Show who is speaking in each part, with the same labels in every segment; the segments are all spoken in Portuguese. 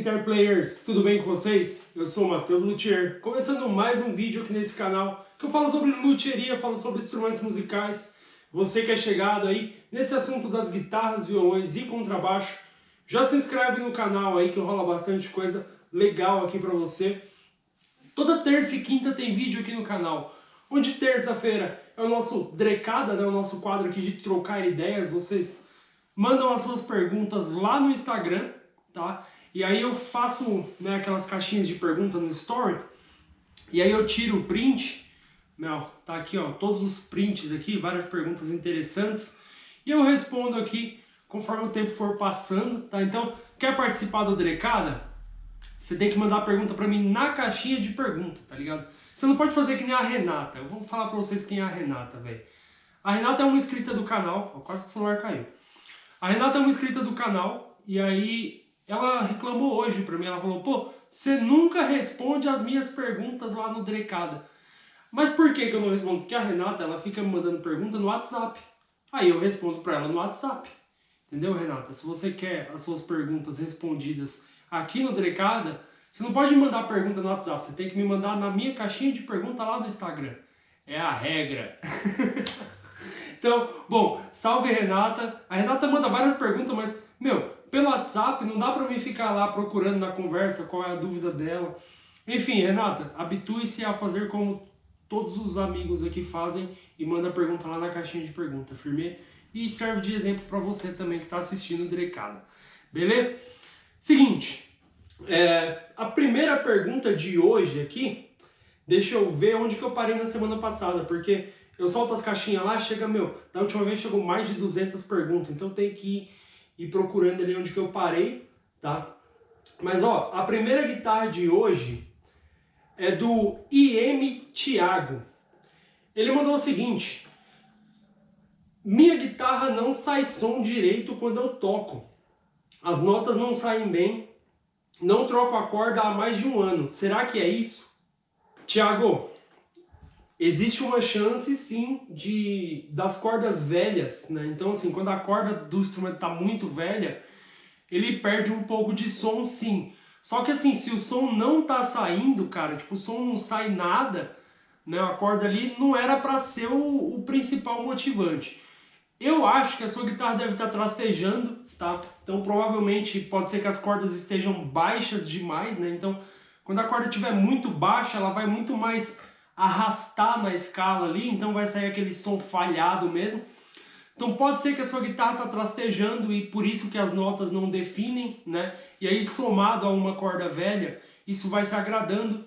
Speaker 1: Guitar Players, tudo bem com vocês? Eu sou o Matheus Luthier, começando mais um vídeo aqui nesse canal que eu falo sobre luthieria, falo sobre instrumentos musicais. Você que é chegado aí nesse assunto das guitarras, violões e contrabaixo, já se inscreve no canal aí que rola bastante coisa legal aqui pra você. Toda terça e quinta tem vídeo aqui no canal, onde terça-feira é o nosso Drecada, né, o nosso quadro aqui de trocar ideias. Vocês mandam as suas perguntas lá no Instagram, tá? E aí eu faço, né, aquelas caixinhas de pergunta no story, e aí eu tiro o print, tá aqui, ó, todos os prints aqui, várias perguntas interessantes, e eu respondo aqui conforme o tempo for passando, tá? Então, quer participar do Drecada? Você tem que mandar a pergunta pra mim na caixinha de pergunta, tá ligado? Você não pode fazer que nem a Renata. Eu vou falar pra vocês quem é a Renata, velho. A Renata é uma inscrita do canal, ó, quase que o celular caiu. A Renata é uma inscrita do canal, e aí ela reclamou hoje pra mim, ela falou, pô, você nunca responde as minhas perguntas lá no Drecada. Mas por que que eu não respondo? Porque a Renata, ela fica me mandando pergunta no WhatsApp. Aí eu respondo pra ela no WhatsApp. Entendeu, Renata? Se você quer as suas perguntas respondidas aqui no Drecada, você não pode me mandar pergunta no WhatsApp, você tem que me mandar na minha caixinha de pergunta lá do Instagram. É a regra. Então, bom, salve Renata. A Renata manda várias perguntas, mas, pelo WhatsApp não dá pra mim ficar lá procurando na conversa qual é a dúvida dela. Enfim, Renata, habitue-se a fazer como todos os amigos aqui fazem e manda pergunta lá na caixinha de pergunta, firme? E serve de exemplo pra você também que tá assistindo o Drecada. Beleza? Seguinte, a primeira pergunta de hoje aqui, deixa eu ver onde que eu parei na semana passada, porque eu solto as caixinhas lá, chega, da última vez chegou mais de 200 perguntas, então eu tenho que ir procurando ali onde que eu parei, tá? Mas ó, a primeira guitarra de hoje é do IM Thiago. Ele mandou o seguinte: minha guitarra não sai som direito quando eu toco. As notas não saem bem, não troco a corda há mais de um ano. Será que é isso? Thiago, existe uma chance sim das cordas velhas, né? Então assim, quando a corda do instrumento está muito velha, ele perde um pouco de som sim. Só que assim, se o som não tá saindo, cara, tipo, o som não sai nada, né? A corda ali não era para ser o principal motivante. Eu acho que a sua guitarra deve estar trastejando, tá? Então provavelmente pode ser que as cordas estejam baixas demais, né? Então quando a corda estiver muito baixa, ela vai muito mais arrastar na escala ali, então vai sair aquele som falhado mesmo. Então pode ser que a sua guitarra está trastejando e por isso que as notas não definem, né? E aí somado a uma corda velha, isso vai se agradando.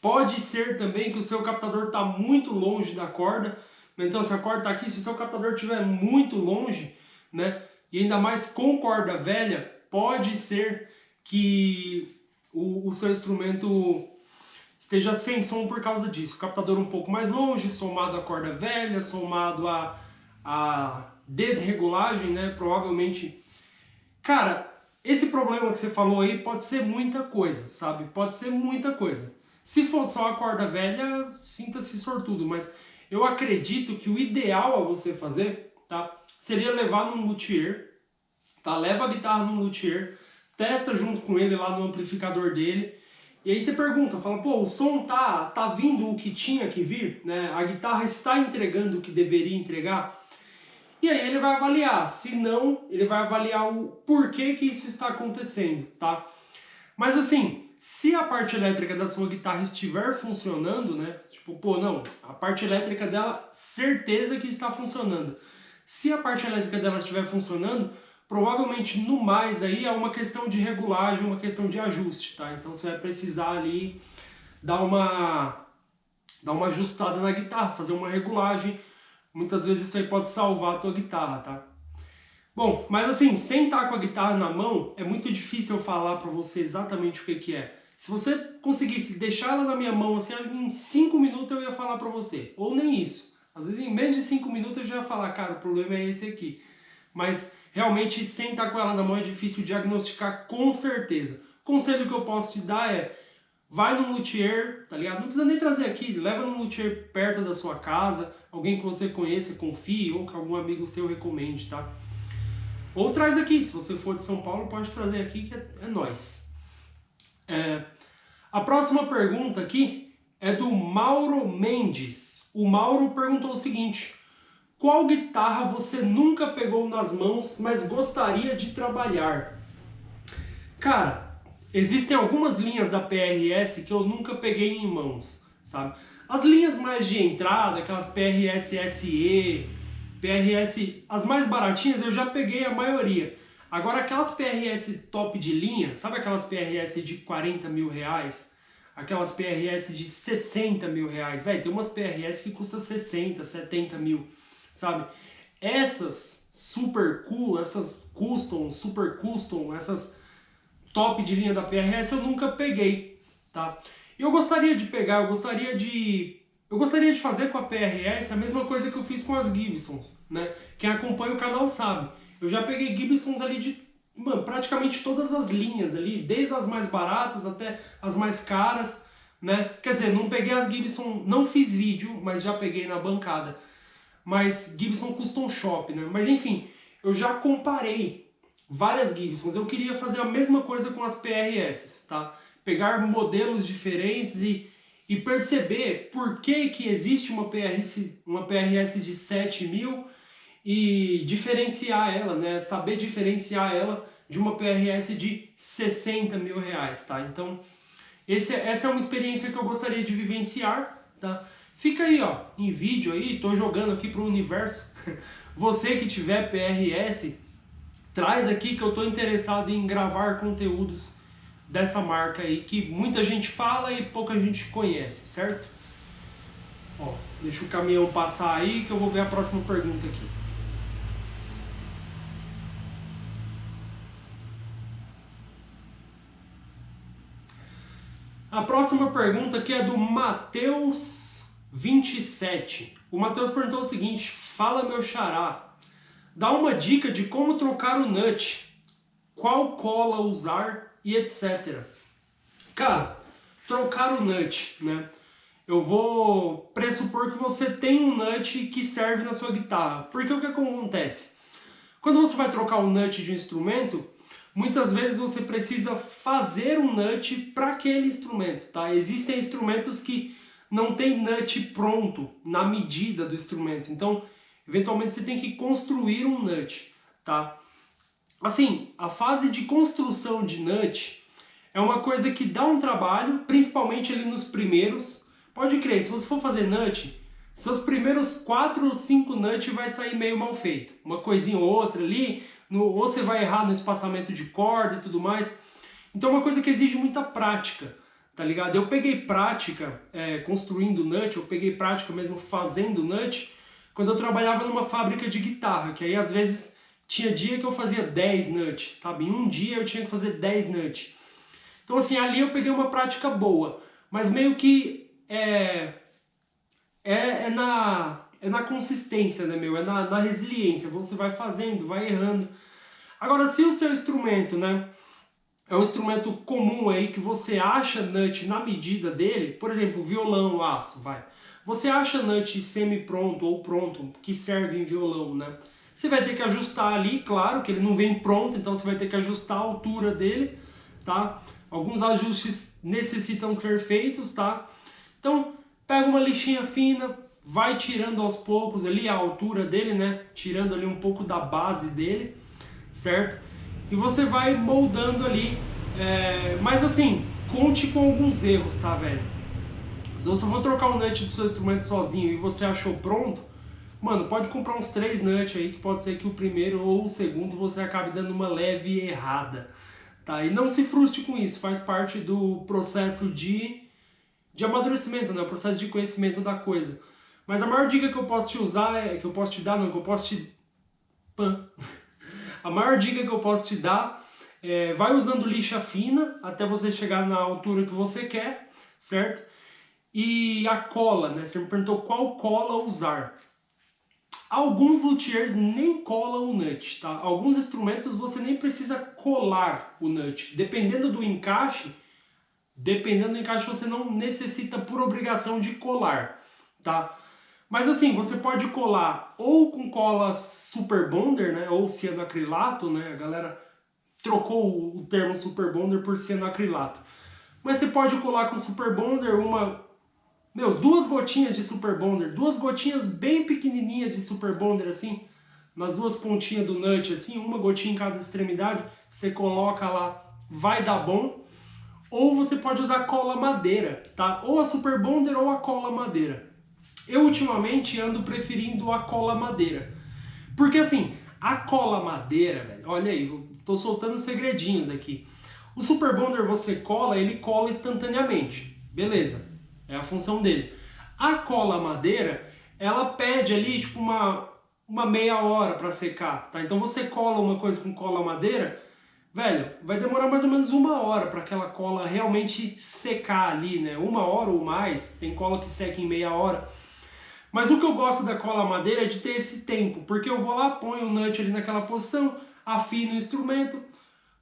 Speaker 1: Pode ser também que o seu captador está muito longe da corda. Então se a corda está aqui, se o seu captador estiver muito longe, né? E ainda mais com corda velha, pode ser que o seu instrumento esteja sem som por causa disso. O captador um pouco mais longe, somado à corda velha, somado à desregulagem, né? Provavelmente... Cara, esse problema que você falou aí pode ser muita coisa, sabe? Pode ser muita coisa. Se for só a corda velha, sinta-se sortudo, mas eu acredito que o ideal a você fazer, tá? Seria levar num luthier, tá? Leva a guitarra num luthier, testa junto com ele lá no amplificador dele, e aí você pergunta, fala, pô, o som tá vindo o que tinha que vir, né? A guitarra está entregando o que deveria entregar? E aí ele vai avaliar, se não, ele vai avaliar o porquê que isso está acontecendo, tá? Mas assim, se a parte elétrica da sua guitarra estiver funcionando, né? Tipo, pô, não, a parte elétrica dela, certeza que está funcionando. Se a parte elétrica dela estiver funcionando, provavelmente no mais aí é uma questão de regulagem, uma questão de ajuste, tá? Então você vai precisar ali dar uma ajustada na guitarra, fazer uma regulagem. Muitas vezes isso aí pode salvar a tua guitarra, tá? Bom, mas assim, sem estar com a guitarra na mão, é muito difícil eu falar pra você exatamente o que é. Se você conseguisse deixar ela na minha mão, assim, em 5 minutos eu ia falar pra você. Ou nem isso. Às vezes em menos de 5 minutos eu já ia falar, cara, o problema é esse aqui. Mas realmente, sem estar com ela na mão, é difícil diagnosticar com certeza. O conselho que eu posso te dar é, vai num luthier, tá ligado? Não precisa nem trazer aqui, leva num luthier perto da sua casa, alguém que você conheça, confie, ou que algum amigo seu recomende, tá? Ou traz aqui, se você for de São Paulo, pode trazer aqui que é nóis. A próxima pergunta aqui é do Mauro Mendes. O Mauro perguntou o seguinte: qual guitarra você nunca pegou nas mãos, mas gostaria de trabalhar? Cara, existem algumas linhas da PRS que eu nunca peguei em mãos, sabe? As linhas mais de entrada, aquelas PRS SE, PRS, as mais baratinhas, eu já peguei a maioria. Agora aquelas PRS top de linha, sabe aquelas PRS de 40 mil reais? Aquelas PRS de 60 mil reais? Velho, tem umas PRS que custam 60, 70 mil, sabe? Essas super cool, essas custom, super custom, essas top de linha da PRS eu nunca peguei, tá? E eu gostaria de pegar, eu gostaria de fazer com a PRS a mesma coisa que eu fiz com as Gibsons, né? Quem acompanha o canal sabe. Eu já peguei Gibsons ali de, mano, praticamente todas as linhas ali, desde as mais baratas até as mais caras, né? Quer dizer, não peguei as Gibson, não fiz vídeo, mas já peguei na bancada. Mas Gibson Custom Shop, né? Mas enfim, eu já comparei várias Gibsons. Eu queria fazer a mesma coisa com as PRS, tá? Pegar modelos diferentes e perceber por que existe uma PRS de 7 mil e diferenciar ela, né? Saber diferenciar ela de uma PRS de 60 mil reais, tá? Então, essa é uma experiência que eu gostaria de vivenciar, tá? Fica aí, ó, em vídeo aí, tô jogando aqui pro universo. Você que tiver PRS, traz aqui que eu tô interessado em gravar conteúdos dessa marca aí, que muita gente fala e pouca gente conhece, certo? Ó, deixa o caminhão passar aí que eu vou ver a próxima pergunta aqui. A próxima pergunta aqui é do Matheus27. O Matheus perguntou o seguinte: fala meu xará, dá uma dica de como trocar o nut, qual cola usar e etc. Cara, trocar o nut, né? Eu vou pressupor que você tem um nut que serve na sua guitarra. Porque o que acontece? Quando você vai trocar o nut de um instrumento, muitas vezes você precisa fazer um nut para aquele instrumento, tá? Existem instrumentos que não tem nut pronto, na medida do instrumento. Então, eventualmente você tem que construir um nut, tá? Assim, a fase de construção de nut é uma coisa que dá um trabalho, principalmente ali nos primeiros. Pode crer, se você for fazer nut, seus primeiros 4 ou 5 nuts vai sair meio mal feito. Uma coisinha ou outra ali, ou você vai errar no espaçamento de corda e tudo mais. Então é uma coisa que exige muita prática, tá ligado? Eu peguei prática construindo nut, eu peguei prática mesmo fazendo nut, quando eu trabalhava numa fábrica de guitarra, que aí às vezes tinha dia que eu fazia 10 nut, sabe? Em um dia eu tinha que fazer 10 nut. Então assim, ali eu peguei uma prática boa, mas meio que é na consistência, né, meu? É na resiliência. Você vai fazendo, vai errando. Agora, se o seu instrumento, né, é um instrumento comum aí que você acha nut na medida dele, por exemplo, violão, aço, vai. Você acha nut semi-pronto ou pronto que serve em violão, né? Você vai ter que ajustar ali, claro que ele não vem pronto, então você vai ter que ajustar a altura dele, tá? Alguns ajustes necessitam ser feitos, tá? Então, pega uma lixinha fina, vai tirando aos poucos ali a altura dele, né? Tirando ali um pouco da base dele, certo? E você vai moldando ali, mas assim, conte com alguns erros, tá, velho? Se você for trocar o nut do seu instrumento sozinho e você achou pronto, mano, pode comprar uns 3 nuts aí, que pode ser que o primeiro ou o segundo você acabe dando uma leve errada, tá? E não se frustre com isso, faz parte do processo de amadurecimento, né? O processo de conhecimento da coisa. Mas a maior dica que eu posso te usar, que eu posso te dar, não, que eu posso te... A maior dica que eu posso te dar vai usando lixa fina até você chegar na altura que você quer, certo? E a cola, né? Você me perguntou qual cola usar. Alguns luthiers nem colam o nut, tá? Alguns instrumentos você nem precisa colar o nut. Dependendo do encaixe você não necessita por obrigação de colar, tá? Mas assim, você pode colar ou com cola Super Bonder, né? Ou cianoacrilato, né? A galera trocou o termo Super Bonder por cianoacrilato. Mas você pode colar com Super Bonder duas gotinhas de Super Bonder, duas gotinhas bem pequenininhas de Super Bonder assim, nas duas pontinhas do nut assim, uma gotinha em cada extremidade, você coloca lá, vai dar bom. Ou você pode usar cola madeira, tá? Ou a Super Bonder ou a cola madeira. Eu ultimamente ando preferindo a cola madeira. Porque assim, a cola madeira, velho, olha aí, eu tô soltando segredinhos aqui. O Super Bonder você cola, ele cola instantaneamente. Beleza, é a função dele. A cola madeira, ela pede ali tipo uma meia hora para secar, tá? Então você cola uma coisa com cola madeira, velho, vai demorar mais ou menos 1 hora para aquela cola realmente secar ali, né? 1 hora ou mais, tem cola que seca em meia hora. Mas o que eu gosto da cola madeira é de ter esse tempo, porque eu vou lá, ponho o nut ali naquela posição, afino o instrumento.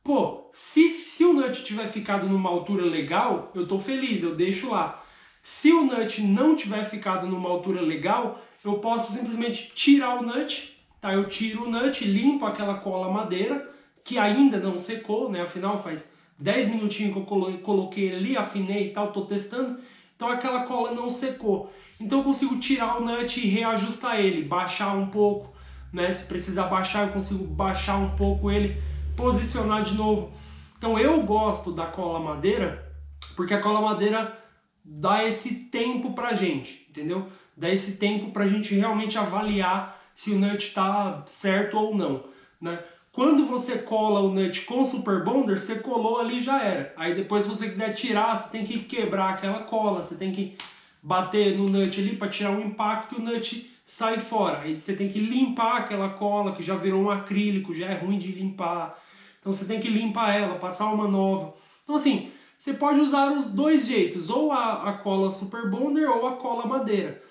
Speaker 1: Pô, se o nut tiver ficado numa altura legal, eu tô feliz, eu deixo lá. Se o nut não tiver ficado numa altura legal, eu posso simplesmente tirar o nut, tá? Eu tiro o nut, limpo aquela cola madeira, que ainda não secou, né? Afinal faz 10 minutinhos que eu coloquei ele ali, afinei e tal, tô testando. Então aquela cola não secou. Então eu consigo tirar o nut e reajustar ele, baixar um pouco, né? Se precisar baixar, eu consigo baixar um pouco ele, posicionar de novo. Então eu gosto da cola madeira, porque a cola madeira dá esse tempo pra gente, entendeu? Dá esse tempo pra gente realmente avaliar se o nut tá certo ou não, né? Quando você cola o nut com Super Bonder, você colou ali, já era. Aí depois, se você quiser tirar, você tem que quebrar aquela cola, você tem que bater no nut ali para tirar o impacto e o nut sai fora. Aí você tem que limpar aquela cola que já virou um acrílico, já é ruim de limpar. Então você tem que limpar ela, passar uma nova. Então assim, você pode usar os dois jeitos, ou a cola Super Bonder ou a cola madeira.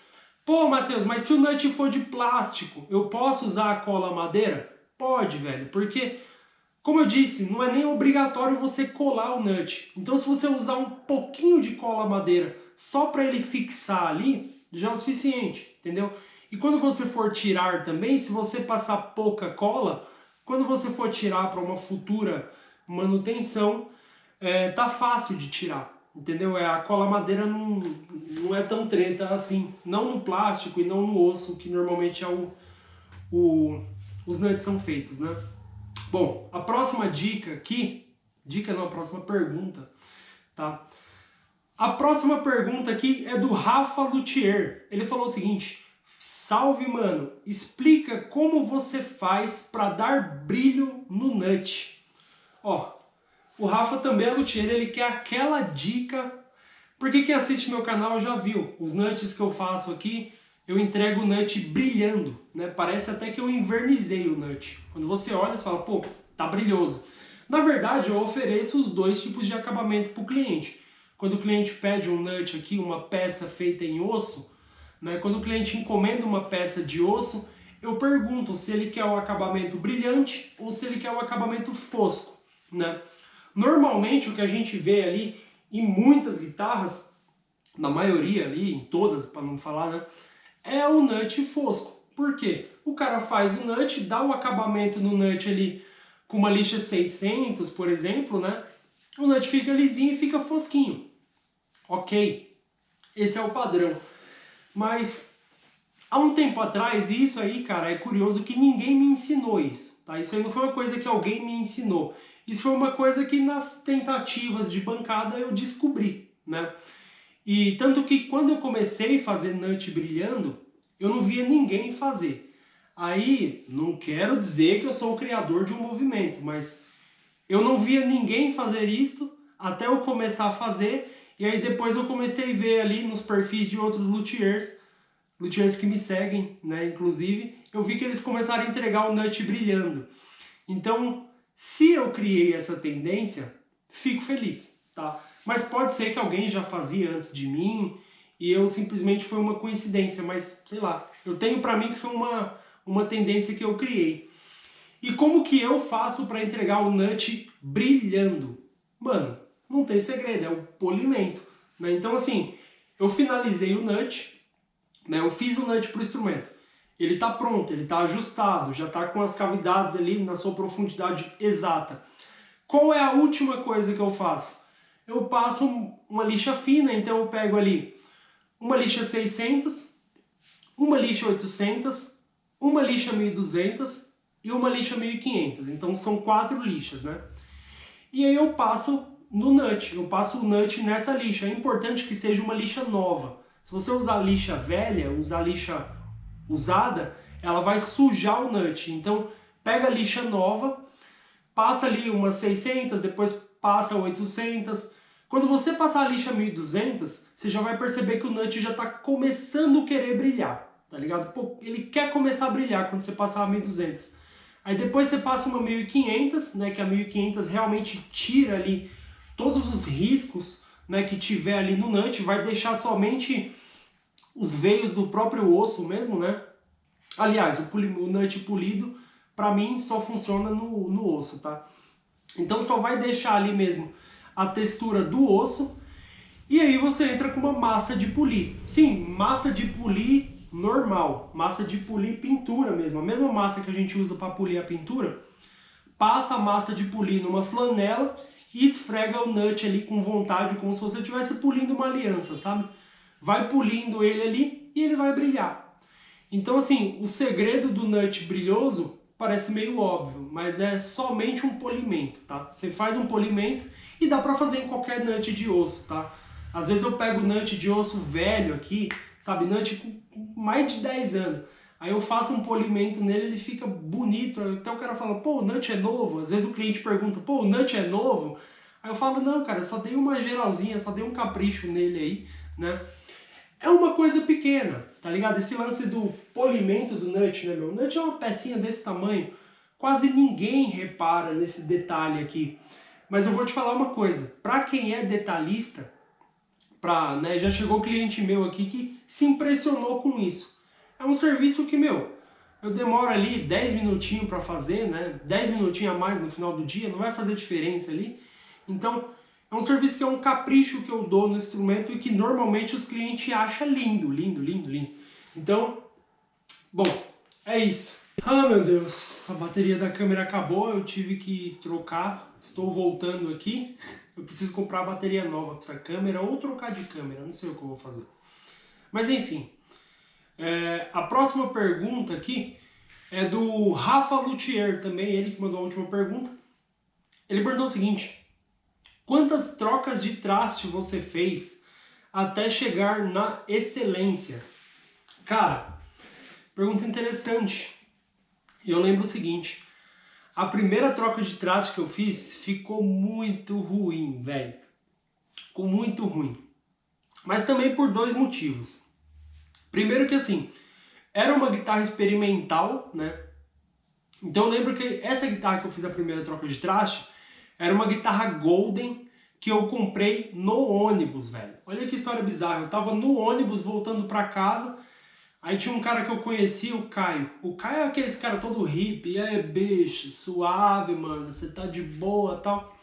Speaker 1: Pô, Matheus, mas se o nut for de plástico, eu posso usar a cola madeira? Pode, velho, porque, como eu disse, não é nem obrigatório você colar o nut. Então, se você usar um pouquinho de cola madeira só para ele fixar ali, já é o suficiente, entendeu? E quando você for tirar também, se você passar pouca cola, quando você for tirar para uma futura manutenção, tá fácil de tirar, entendeu? A cola madeira não é tão treta assim, não no plástico e não no osso, que normalmente é os nuts são feitos, né? Bom, a próxima dica aqui, a próxima pergunta, tá? A próxima pergunta aqui é do Rafa Luthier. Ele falou o seguinte: salve, mano, explica como você faz para dar brilho no nut. Ó, o Rafa também é luthier, ele quer aquela dica, porque quem assiste meu canal já viu, os nuts que eu faço aqui, eu entrego o nut brilhando, né? Parece até que eu invernizei o nut. Quando você olha, você fala, pô, tá brilhoso. Na verdade, eu ofereço os dois tipos de acabamento para o cliente. Quando o cliente pede um nut aqui, uma peça feita em osso, né? Quando o cliente encomenda uma peça de osso, eu pergunto se ele quer o acabamento brilhante ou se ele quer o acabamento fosco, né? Normalmente o que a gente vê ali em muitas guitarras, na maioria ali, em todas, para não falar, né? É o nut fosco. Por quê? O cara faz o nut, dá o acabamento no nut ali com uma lixa 600, por exemplo, né? O nut fica lisinho e fica fosquinho. Ok, esse é o padrão. Mas há um tempo atrás, isso aí, cara, é curioso que ninguém me ensinou isso, tá? Isso aí não foi uma coisa que alguém me ensinou. Isso foi uma coisa que nas tentativas de bancada eu descobri, né? E tanto que quando eu comecei a fazer nut brilhando, eu não via ninguém fazer. Aí, não quero dizer que eu sou o criador de um movimento, mas eu não via ninguém fazer isto até eu começar a fazer, e aí depois eu comecei a ver ali nos perfis de outros luthiers que me seguem, né, inclusive, eu vi que eles começaram a entregar o nut brilhando. Então, se eu criei essa tendência, fico feliz, tá? Mas pode ser que alguém já fazia antes de mim e eu simplesmente foi uma coincidência, mas sei lá, eu tenho pra mim que foi uma tendência que eu criei. E como que eu faço para entregar o nut brilhando? Mano, não tem segredo, é o polimento, né? Então assim, eu finalizei o nut, né? Eu fiz o nut pro instrumento. Ele está pronto, ele está ajustado, já está com as cavidades ali na sua profundidade exata. Qual é a última coisa que eu faço? eu passo uma lixa fina, então eu pego ali uma lixa 600, uma lixa 800, uma lixa 1200 e uma lixa 1500. Então são 4 lixas, né? E aí eu passo no nut, eu passo o nut nessa lixa. É importante que seja uma lixa nova. Se você usar lixa velha, usar lixa usada, ela vai sujar o nut. Então pega a lixa nova, passa ali umas 600, depois passa 800. Quando você passar a lixa 1200, você já vai perceber que o nut já está começando a querer brilhar, tá ligado? Pô, ele quer começar a brilhar quando você passar a 1200. Aí depois você passa uma 1500, né, que a 1500 realmente tira ali todos os riscos, né, que tiver ali no nut, vai deixar somente os veios do próprio osso mesmo, né? Aliás, o nut polido, pra mim, só funciona no osso, tá? Então só vai deixar ali mesmo a textura do osso, e aí você entra com uma massa de polir. Sim, massa de polir normal, massa de polir pintura mesmo, a mesma massa que a gente usa para polir a pintura. Passa a massa de polir numa flanela e esfrega o nut ali com vontade, como se você estivesse polindo uma aliança, sabe? Vai polindo ele ali e ele vai brilhar. Então assim, o segredo do nut brilhoso parece meio óbvio, mas é somente um polimento, tá? Você faz um polimento e dá pra fazer em qualquer nut de osso, tá? Às vezes eu pego nut de osso velho aqui, sabe, nut com mais de 10 anos. Aí eu faço um polimento nele, ele fica bonito. Até o cara fala, pô, o nut é novo. Às vezes o cliente pergunta, pô, o nut é novo? Aí eu falo, não, cara, eu só dei uma geralzinha, só dei um capricho nele aí, né? É uma coisa pequena, tá ligado? Esse lance do polimento do nut, né, meu? O nut é uma pecinha desse tamanho, quase ninguém repara nesse detalhe aqui. Mas eu vou te falar uma coisa, pra quem é detalhista, né, já chegou cliente meu aqui que se impressionou com isso. É um serviço que, meu, eu demoro ali 10 minutinhos pra fazer, né? 10 minutinhos a mais no final do dia, não vai fazer diferença ali. Então, é um serviço que é um capricho que eu dou no instrumento e que normalmente os clientes acham lindo, lindo, lindo, lindo. Então, bom, é isso. Ah, meu Deus, a bateria da câmera acabou, eu tive que trocar, estou voltando aqui. Eu preciso comprar a bateria nova para essa câmera ou trocar de câmera, não sei o que eu vou fazer. Mas enfim, a próxima pergunta aqui é do Rafa Luthier, também ele que mandou a última pergunta. Ele perguntou o seguinte: quantas trocas de traste você fez até chegar na excelência? Cara, pergunta interessante. Eu lembro o seguinte, a primeira troca de traste que eu fiz ficou muito ruim, velho. Ficou muito ruim. Mas também por 2 motivos. Primeiro que assim, era uma guitarra experimental, né? Então eu lembro que essa guitarra que eu fiz a primeira troca de traste era uma guitarra Golden que eu comprei no ônibus, velho. Olha que história bizarra. Eu tava no ônibus voltando pra casa, aí tinha um cara que eu conheci, o Caio. O Caio é aqueles cara todo hippie, e aí, bicho, suave, mano, você tá de boa e tal.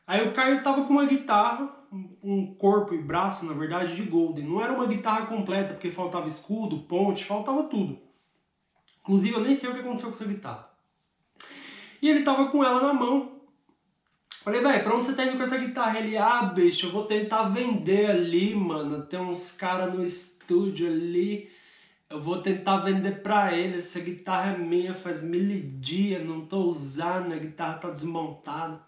Speaker 1: Aí o Caio tava com uma guitarra, um corpo e braço, na verdade, de Golden. Não era uma guitarra completa, porque faltava escudo, ponte, faltava tudo. Inclusive, eu nem sei o que aconteceu com essa guitarra. E ele tava com ela na mão. Falei, velho, pra onde você tá indo com essa guitarra? Ele, bicho, eu vou tentar vender ali, mano. Tem uns caras no estúdio ali. Eu vou tentar vender pra ele. Essa guitarra é minha, faz 1000 dias, não tô usando, a guitarra tá desmontada.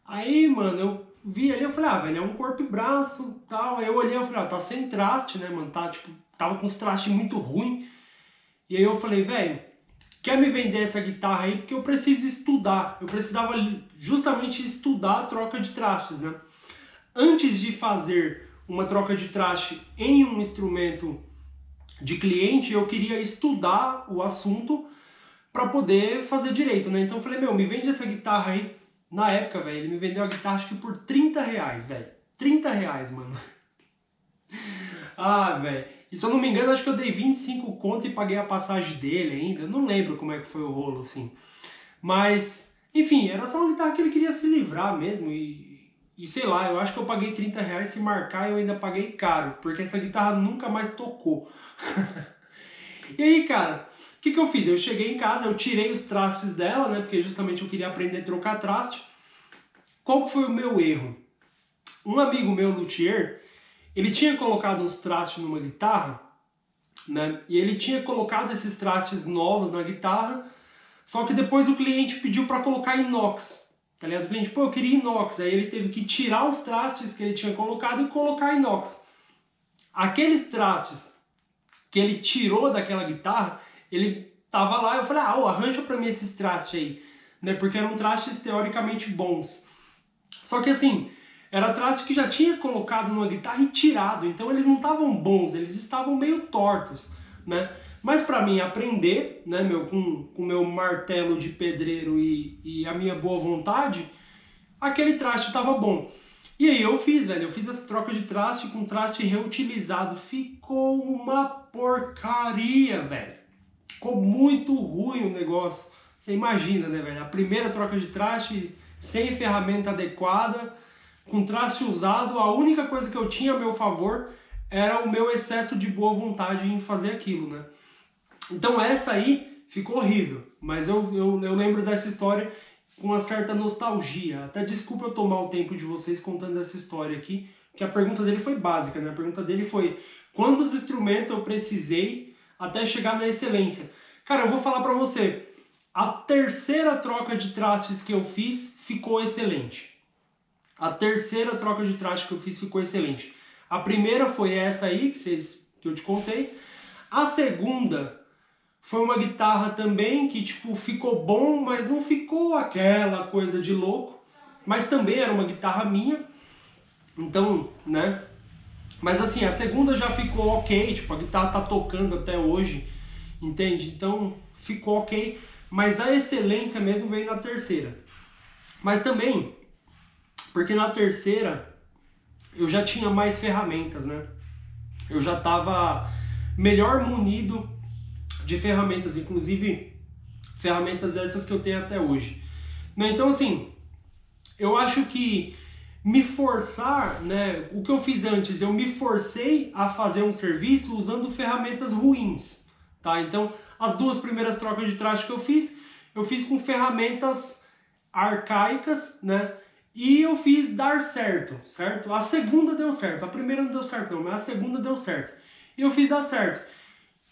Speaker 1: Aí, mano, eu vi ali, eu falei, velho, é um corpo e braço e tal. Aí eu olhei, eu falei, tá sem traste, né, mano? Tá, tipo, tava com os trastes muito ruins. E aí eu falei, velho, quer me vender essa guitarra aí? Porque eu preciso estudar. Eu precisava justamente estudar a troca de trastes, né? Antes de fazer uma troca de traste em um instrumento de cliente, eu queria estudar o assunto para poder fazer direito, né? Então eu falei, meu, me vende essa guitarra aí. Na época, velho, ele me vendeu a guitarra acho que por 30 reais, velho. 30 reais, mano. Velho. E se eu não me engano, acho que eu dei 25 conto e paguei a passagem dele ainda. Eu não lembro como é que foi o rolo, assim. Mas, enfim, era só uma guitarra que ele queria se livrar mesmo. E sei lá, eu acho que eu paguei 30 reais. Se marcar, eu ainda paguei caro. Porque essa guitarra nunca mais tocou. E aí, cara, o que eu fiz? Eu cheguei em casa, eu tirei os trastes dela, né? Porque justamente eu queria aprender a trocar traste. Qual foi o meu erro? Um amigo meu, luthier, ele tinha colocado uns trastes numa guitarra, né? E ele tinha colocado esses trastes novos na guitarra, só que depois o cliente pediu para colocar inox, tá ligado? O cliente, pô, eu queria inox, aí ele teve que tirar os trastes que ele tinha colocado e colocar inox. Aqueles trastes que ele tirou daquela guitarra, ele tava lá, eu falei, arranja pra mim esses trastes aí, né? Porque eram trastes teoricamente bons. Só que assim, era traste que já tinha colocado numa guitarra e tirado, então eles não estavam bons, eles estavam meio tortos, né? Mas para mim aprender, né, com o meu martelo de pedreiro e a minha boa vontade, aquele traste estava bom. E aí eu fiz, velho, eu fiz essa troca de traste com traste reutilizado, ficou uma porcaria, velho. Ficou muito ruim o negócio. Você imagina, né, velho? A primeira troca de traste sem ferramenta adequada, com traste usado, a única coisa que eu tinha a meu favor era o meu excesso de boa vontade em fazer aquilo, né? Então essa aí ficou horrível, mas eu lembro dessa história com uma certa nostalgia. Até desculpa eu tomar o tempo de vocês contando essa história aqui, porque a pergunta dele foi básica, né? A pergunta dele foi: quantos instrumentos eu precisei até chegar na excelência? Cara, eu vou falar pra você, a terceira troca de trastes que eu fiz ficou excelente. A terceira troca de traste que eu fiz ficou excelente. A primeira foi essa aí, que eu te contei. A segunda foi uma guitarra também que, tipo, ficou bom, mas não ficou aquela coisa de louco. Mas também era uma guitarra minha. Então, né? Mas assim, a segunda já ficou ok, tipo, a guitarra tá tocando até hoje, entende? Então, ficou ok. Mas a excelência mesmo veio na terceira. Mas também, porque na terceira eu já tinha mais ferramentas, né? Eu já estava melhor munido de ferramentas, inclusive ferramentas essas que eu tenho até hoje. Então assim, eu acho que me forçar, né? O que eu fiz antes, eu me forcei a fazer um serviço usando ferramentas ruins, tá? Então as duas primeiras trocas de traste que eu fiz com ferramentas arcaicas, né? E eu fiz dar certo, certo? A segunda deu certo, a primeira não deu certo não, mas a segunda deu certo. E eu fiz dar certo.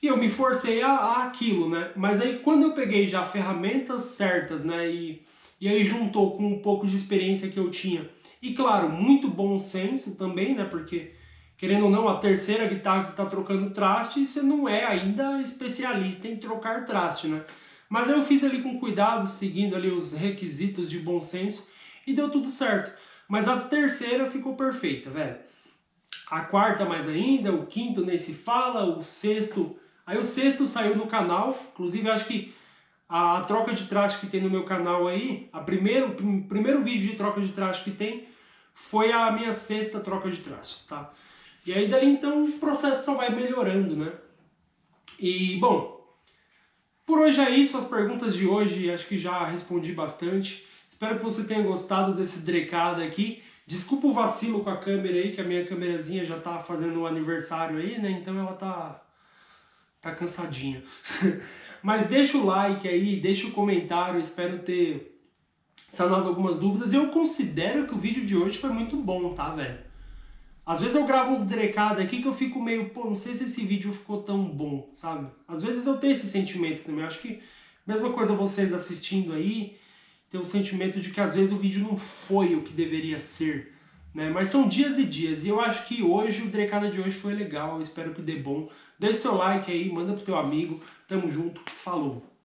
Speaker 1: E eu me forcei a aquilo, né? Mas aí quando eu peguei já ferramentas certas, né? E aí juntou com um pouco de experiência que eu tinha. E claro, muito bom senso também, né? Porque, querendo ou não, a terceira guitarra que você está trocando traste, você não é ainda especialista em trocar traste, né? Mas eu fiz ali com cuidado, seguindo ali os requisitos de bom senso. E deu tudo certo. Mas a terceira ficou perfeita, velho. A quarta mais ainda, o quinto nem se fala, o sexto... Aí o sexto saiu no canal, inclusive acho que a troca de traste que tem no meu canal aí, o primeiro vídeo de troca de traste que tem, foi a minha sexta troca de trastes, tá? E aí daí então o processo só vai melhorando, né? E bom, por hoje é isso, as perguntas de hoje acho que já respondi bastante. Espero que você tenha gostado desse drecada aqui. Desculpa o vacilo com a câmera aí, que a minha câmerazinha já tá fazendo um aniversário aí, né? Então ela tá cansadinha. Mas deixa o like aí, deixa o comentário, espero ter sanado algumas dúvidas. Eu considero que o vídeo de hoje foi muito bom, tá, velho? Às vezes eu gravo uns drecados aqui que eu fico meio, pô, não sei se esse vídeo ficou tão bom, sabe? Às vezes eu tenho esse sentimento também. Acho que, mesma coisa vocês assistindo aí, ter o sentimento de que às vezes o vídeo não foi o que deveria ser, né? Mas são dias e dias, e eu acho que hoje, o drecada de hoje foi legal, eu espero que dê bom. Deixe seu like aí, manda pro teu amigo, tamo junto, falou!